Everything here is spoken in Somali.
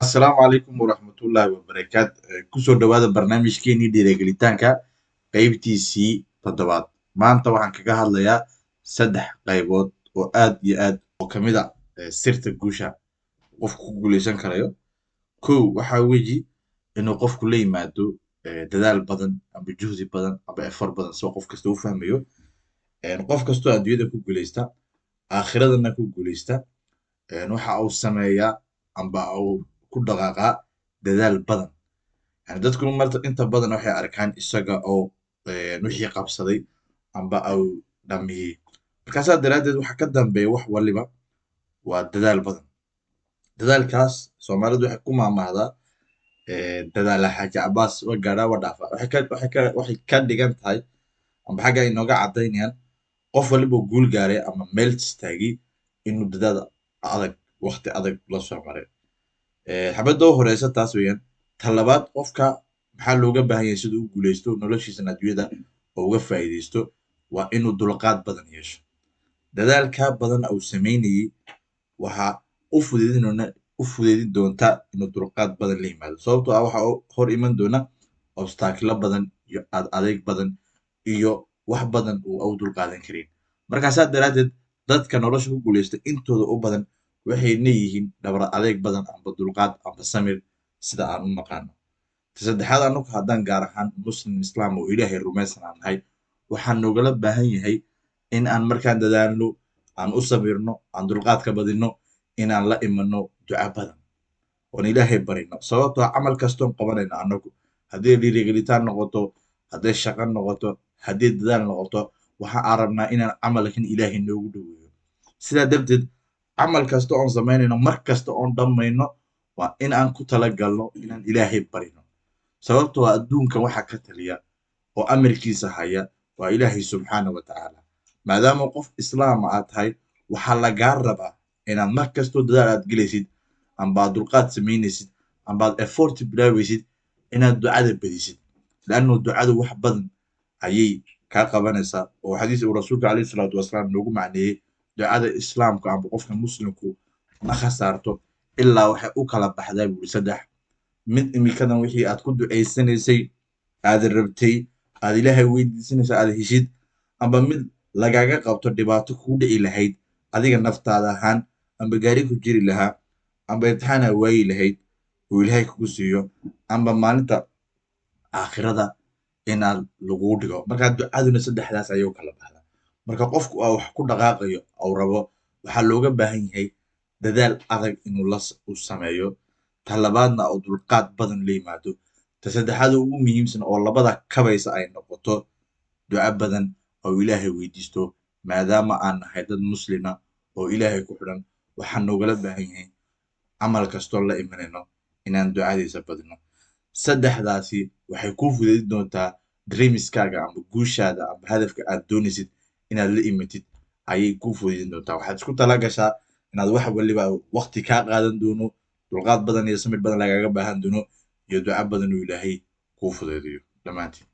Asalaamu calaykum waraxmatullaahi wabarakaatu. Kusoo dhawaada barnaamijkeenii dhiirigelitaanka qaybtiisii toddobaad. Maanta waxaan kaga hadlayaa saddex qaybood oo aad iyo aad oo ka mid a sirta guusha qofku ku guuleysan karayo. Kow waxaa weeyi inuu qofku la yimaado dadaal badan amba juhdi badan amba effort badan soo qof kasta u fahmayo. Qof kastoo adduunyada ku guuleysta aakhiradana ku guuleysta waxa uu sameeyaa amba uu ku dhaqaaqaa dadaal badan. Yani dadku marta inta badan waxay arkaan isaga oo wixii qabsaday amba uu dhammeeyey. Markaasaa daraaddeed waxa ka dambeeya wax waliba waa dadaal badan. Dadaalkaas Soomaalidu waxay ku maamahdaa dadaala xaaji cabaas wa gaadhaa wa dhaafa. Waxay ka dhigan tahay amba xagga inooga cadaynayaan qof waliba guul gaaray ama meel istaagay inuu dadaal adag waqti adag la soo maray. Xabadda u horeysa taas weeyaan. Tan labaad qofka maxaa looga baahan yahay siduu u guuleysto noloshiisa adduunyada oo uga faa'iideysto waa inuu dulqaad badan yeesho. Dadaalka badan uu sameynayay waxa u fudeydin doonta inuu dulqaad badan la yimaado. Sababtoo ah waxa hor iman doona obstacle badan iyo adeeg badan iyo wax badan oo u dulqaadan karin. Markaasaa daraaddeed dadka nolosha ku guuleysta intooda u badan waxay leeyihiin dhabar adeeg badan amba dulqaad amba samir sida aan u naqaano. Saddexaad anagu haddaan gaar ahaan muslim islaam oo ilaahay rumaysan aan nahay waxaan noogala baahan yahay in aan markaan dadaalno aan u sabirno aan dulqaadka badino inaan la imano duca badan oon ilaahay barino. Sababtoo ah camal kastoon qabanayno anagu haddii dhiirigelitaan noqoto hadday shaqo noqoto haddii dadaal noqoto waxa aan rabnaa inaan camalkan ilaahay noogu dhoweeyo. Sidaa darteed camal kasta oon samaynayno mar kasta oon dhammayno waa in aan ku talagalno inaan ilaahay barino. Sababtoo ah adduunkan waxa ka taliya oo amarkiisa haya waa ilaahay subxaana wa tacaala. Maadaama qof islaama aad tahay waxaa lagaa rabaa inaad mar kastoo dadaal aad gelaysid amba aad dulqaad samaynaysid amba aad effort bilaawaysid inaad ducada badisid. Laanno ducadu wax badan ayay kaa qabanaysaa oo xadiis uu rasuulka calayhi salaatu wasalaam noogu macneeyey ducada islaamka amba qofka muslimku ma khasaarto ilaa waxay u kala baxdaa buuri saddex. Mid imikadan wixii aad ku ducaysanaysay aad rabtay aad ilaahay weydiisanaysa aad heshid amba mid lagaaga qabto dhibaato kugu dhici lahayd adiga naftaada ahaan amba gaari ku jiri lahaa amba imtixaan aa waayi lahayd oo ilaahay kugu siiyo amba maalinta aakhirada inaad laguu dhigo. Markaa ducaduna saddexdaas ayay u kala baxdaa. Marka qofku wax ku dhaqaaqayo oo rabo waxaa looga baahan yahay dadaal adag inuu u sameeyo. Ta labaadna oo dulqaad badan la yimaado. Ta saddexaad oo ugu muhiimsan oo labada kabaysa ay noqoto duca badan oo ilaahay weydiisto. Maadaama aan nahay dad muslima oo ilaahay ku xidhan waxaa noogala baahan yahay camal kastoo la imanayno inaan ducadiisa badino. Saddexdaasi waxay kuu fududeyn doontaa dreamskaaga amba guushaada amba hadafka aad doonaysid inaad la imatid ayay kuu fududeyn doontaa. Waxaad isku tala gashaa inaad wax waliba waqti kaa qaadan doono dulqaad badan iyo samir badan lagaaga baahan doono iyo duca badan oo ilaahay kuu fududeydiyo. Dhammaantiin.